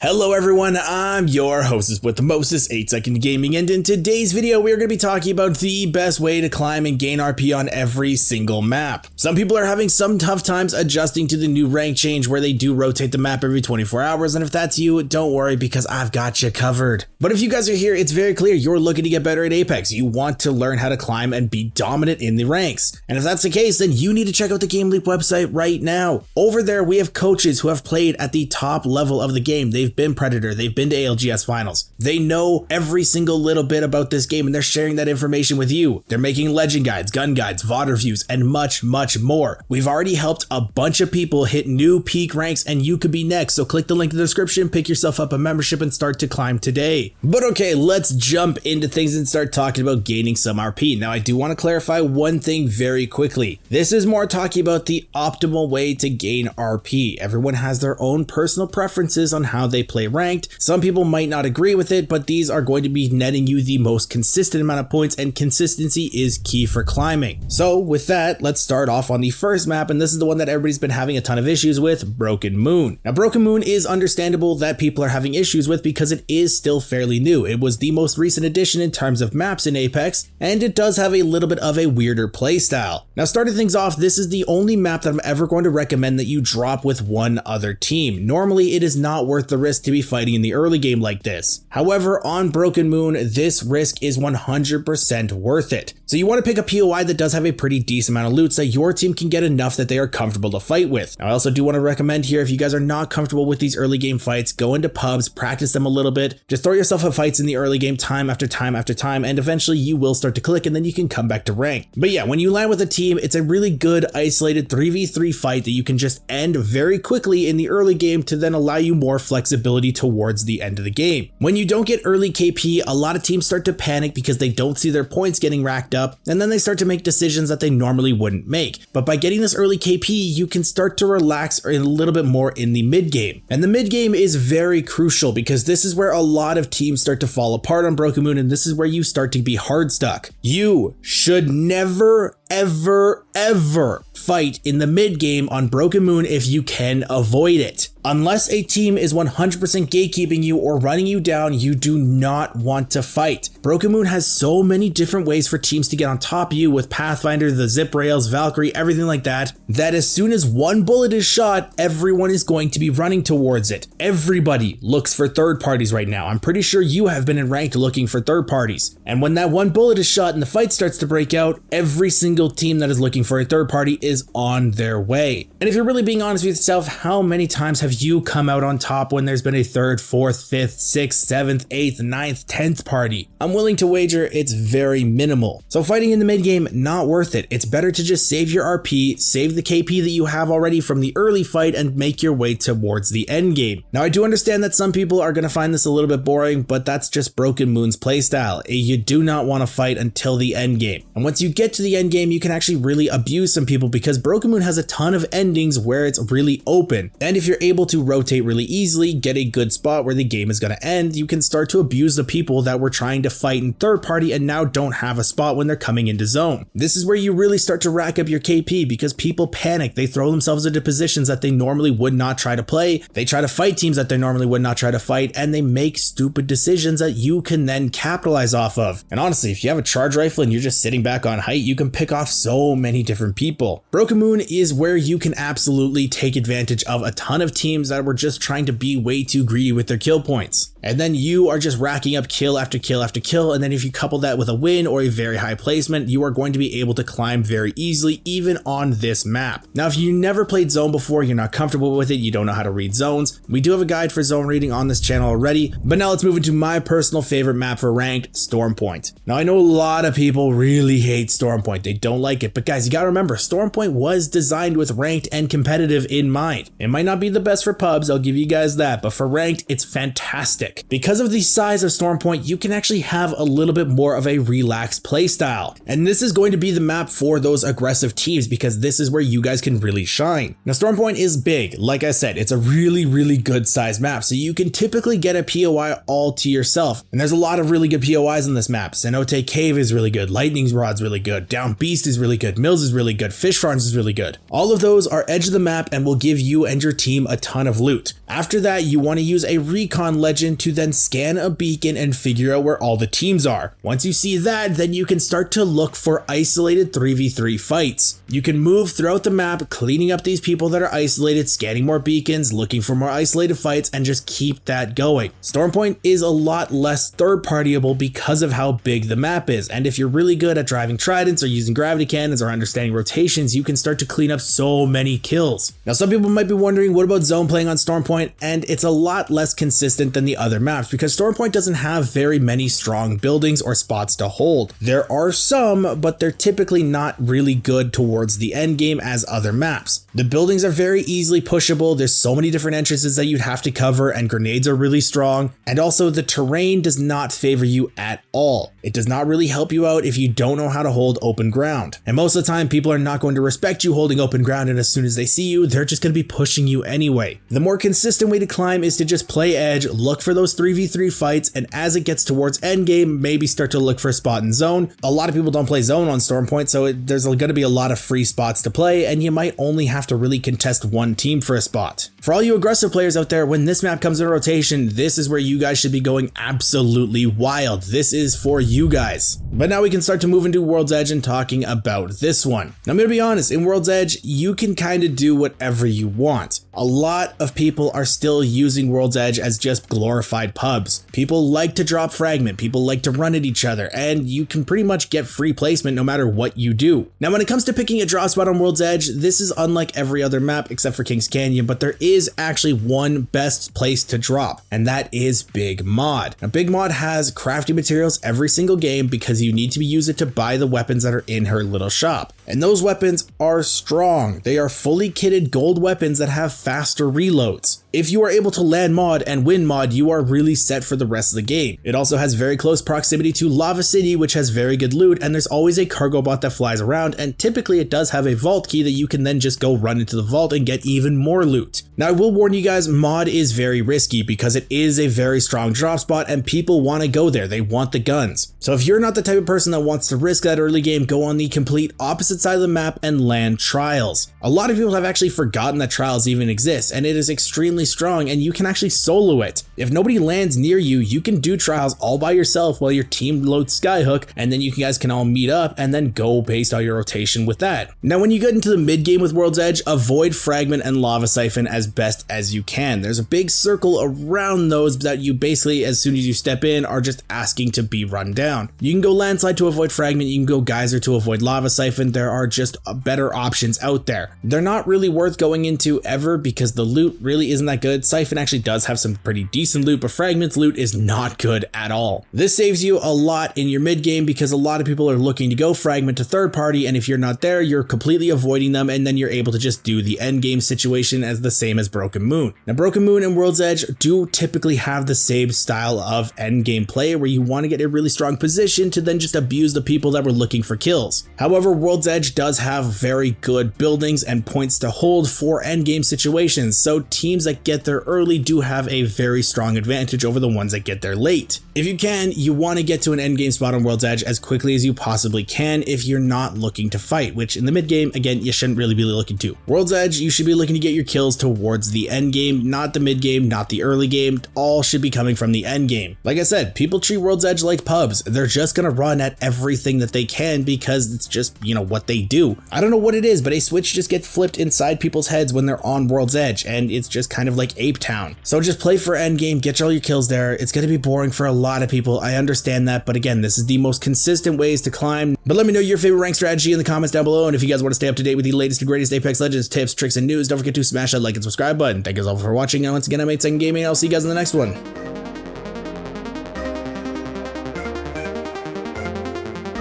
Hello everyone, I'm your hostess with the mostest 8-second gaming, and in today's video we are going to be talking about the best way to climb and gain RP on every single map. Some people are having some tough times adjusting to the new rank change where they do rotate the map every 24 hours, and if that's you, don't worry because I've got you covered. But if you guys are here, it's very clear you're looking to get better at Apex. You want to learn how to climb and be dominant in the ranks. And if that's the case, then you need to check out the GameLeap website right now. Over there we have coaches who have played at the top level of the game. They've been Predator, they've been to ALGS finals. They know every single little bit about this game and they're sharing that information with you. They're making legend guides, gun guides, VOD reviews, and much more. We've already helped a bunch of people hit new peak ranks and you could be next. So click the link in the description, pick yourself up a membership and start to climb today. But okay, let's jump into things and start talking about gaining some RP. Now I do want to clarify one thing very quickly. This is more talking about the optimal way to gain RP. Everyone has their own personal preferences on how they play ranked. Some people might not agree with it, but these are going to be netting you the most consistent amount of points, and consistency is key for climbing. So with that, let's start off on the first map, and this is the one that everybody's been having a ton of issues with, Broken Moon. Now Broken Moon is understandable that people are having issues with because it is still fairly new. It was the most recent addition in terms of maps in Apex, and it does have a little bit of a weirder playstyle. Now starting things off, this is the only map that I'm ever going to recommend that you drop with one other team. Normally it is not worth the risk to be fighting in the early game like this. However, on Broken Moon, this risk is 100% worth it. So you want to pick a POI that does have a pretty decent amount of loot so that your team can get enough that they are comfortable to fight with. Now, I also do want to recommend here, if you guys are not comfortable with these early game fights, go into pubs, practice them a little bit, just throw yourself at fights in the early game time after time after time, and eventually you will start to click and then you can come back to rank. But yeah, when you land with a team, it's a really good isolated 3v3 fight that you can just end very quickly in the early game to then allow you more flexibility towards the end of the game. When you don't get early KP, a lot of teams start to panic because they don't see their points getting racked up, and then they start to make decisions that they normally wouldn't make. But by getting this early KP, you can start to relax a little bit more in the mid game. And the mid game is very crucial because this is where a lot of teams start to fall apart on Broken Moon, and this is where you start to be hard stuck. You should never, ever fight in the mid game on Broken Moon if you can avoid it. Unless a team is 100% gatekeeping you or running you down, you do not want to fight. Broken Moon has so many different ways for teams to get on top of you with Pathfinder, the zip rails, Valkyrie, everything like that, that as soon as one bullet is shot, everyone is going to be running towards it. Everybody looks for third parties right now. I'm pretty sure you have been in ranked looking for third parties. And when that one bullet is shot and the fight starts to break out, every single team that is looking for a third party is on their way. And if you're really being honest with yourself, how many times have you come out on top when there's been a third, fourth, fifth, sixth, seventh, eighth, ninth, 10th party? I'm willing to wager it's very minimal. So fighting in the mid game, not worth it. It's better to just save your RP, save the KP that you have already from the early fight, and make your way towards the end game. Now I do understand that some people are going to find this a little bit boring, but that's just Broken Moon's playstyle. You do not want to fight until the end game. And once you get to the end game, you can actually really abuse some people because Broken Moon has a ton of endings where it's really open. And if you're able to rotate really easily, get a good spot where the game is going to end, you can start to abuse the people that were trying to fight in third party and now don't have a spot when they're coming into zone. This is where you really start to rack up your KP because people panic. They throw themselves into positions that they normally would not try to play. They try to fight teams that they normally would not try to fight, and they make stupid decisions that you can then capitalize off of. And honestly, if you have a charge rifle and you're just sitting back on height, you can pick off so many different people. Broken Moon is where you can absolutely take advantage of a ton of teams that were just trying to be way too greedy with their kill points. And then you are just racking up kill after kill after kill, and then if you couple that with a win or a very high placement, you are going to be able to climb very easily even on this map. Now if you never played zone before, you're not comfortable with it, you don't know how to read zones, we do have a guide for zone reading on this channel already. But now let's move into my personal favorite map for ranked, Stormpoint. Now I know a lot of people really hate Stormpoint, they don't like it, but guys, you gotta remember, Stormpoint was designed with ranked and competitive in mind. It might not be the best for pubs, I'll give you guys that, but for ranked, it's fantastic. Because of the size of Stormpoint, you can actually have a little bit more of a relaxed playstyle. And this is going to be the map for those aggressive teams because this is where you guys can really shine. Now Stormpoint is big, like I said, it's a really good sized map, so you can typically get a POI all to yourself. And there's a lot of really good POIs in this map. Cenote Cave is really good, Lightning Rod's really good, Down B Beast is really good, Mills is really good, Fish Farms is really good. All of those are edge of the map and will give you and your team a ton of loot. After that, you want to use a recon legend to then scan a beacon and figure out where all the teams are. Once you see that, then you can start to look for isolated 3v3 fights. You can move throughout the map, cleaning up these people that are isolated, scanning more beacons, looking for more isolated fights, and just keep that going. Stormpoint is a lot less third-partyable because of how big the map is, and if you're really good at driving tridents or using gravity cannons or understanding rotations, you can start to clean up so many kills. Now, some people might be wondering, what about zone playing on Stormpoint? And it's a lot less consistent than the other maps because Stormpoint doesn't have very many strong buildings or spots to hold. There are some, but they're typically not really good towards the end game as other maps. The buildings are very easily pushable. There's so many different entrances that you'd have to cover, and grenades are really strong. And also the terrain does not favor you at all. It does not really help you out if you don't know how to hold open ground. And most of the time, people are not going to respect you holding open ground, and as soon as they see you, they're just going to be pushing you anyway. The more consistent way to climb is to just play edge, look for those 3v3 fights, and as it gets towards endgame, maybe start to look for a spot in zone. A lot of people don't play zone on Stormpoint, so there's going to be a lot of free spots to play, and you might only have to really contest one team for a spot. For all you aggressive players out there, when this map comes in rotation, this is where you guys should be going absolutely wild. This is for you guys. But now we can start to move into World's Edge and talking about this one. Now, I'm going to be honest, in World's Edge, you can kind of do whatever you want. A lot of people are still using World's Edge as just glorified pubs. People like to drop fragment, people like to run at each other, and you can pretty much get free placement no matter what you do. Now, when it comes to picking a drop spot on World's Edge, this is unlike every other map except for Kings Canyon, but there is actually one best place to drop, and that is Big Mod. Now, Big Mod has crafting materials every single game because you need to use it to buy the weapons that are in her little shop. And those weapons are strong. They are fully kitted gold weapons that have faster reloads. If you are able to land mod and win mod, you are really set for the rest of the game. It also has very close proximity to Lava City, which has very good loot, and there's always a cargo bot that flies around, and typically it does have a vault key that you can then just go run into the vault and get even more loot. Now, I will warn you guys, mod is very risky because it is a very strong drop spot and people want to go there. They want the guns. So if you're not the type of person that wants to risk that early game, go on the complete opposite side of the map and land Trials. A lot of people have actually forgotten that Trials even exists, and it is extremely strong and you can actually solo it. If nobody lands near you, you can do Trials all by yourself while your team loads Skyhook, and then you guys can all meet up and then go based on your rotation with that. Now, when you get into the mid game with World's Edge, avoid Fragment and Lava Siphon as best as you can. There's a big circle around those that you basically, as soon as you step in, are just asking to be run down. You can go Landslide to avoid Fragment, you can go Geyser to avoid Lava Siphon. There are just better options out there. They're not really worth going into ever because the loot really isn't that good. Siphon actually does have some pretty decent loot, but Fragment's loot is not good at all. This saves you a lot in your mid game because a lot of people are looking to go Fragment to third party, and if you're not there, you're completely avoiding them, and then you're able to just do the end game situation as the same as Broken Moon. Now, Broken Moon and World's Edge do typically have the same style of end game play where you want to get a really strong position to then just abuse the people that were looking for kills. However, World's Edge does have very good buildings and points to hold for end game situations, so teams that get there early do have a very strong advantage over the ones that get there late. If you can, you want to get to an end game spot on World's Edge as quickly as you possibly can if you're not looking to fight, which in the mid game, again, you shouldn't really be looking to. World's Edge, you should be looking to get your kills towards the end game, not the mid game, not the early game. All should be coming from the end game. Like I said, people treat World's Edge like pubs. They're just gonna run at everything that they can because it's just, you know, what they do. I don't know what it is, but a switch just gets flipped inside people's heads when they're on World's Edge, and it's just kind of like Ape Town. So just play for end game, get all your kills there. It's gonna be boring for a lot of people. I understand that, but again, this is the most consistent ways to climb. But let me know your favorite rank strategy in the comments down below, and if you guys want to stay up to date with the latest and greatest Apex Legends tips, tricks, and news, don't forget to smash that like and subscribe button. Thank you all for watching, and once again, I'm 8 Second Gaming, and I'll see you guys in the next one.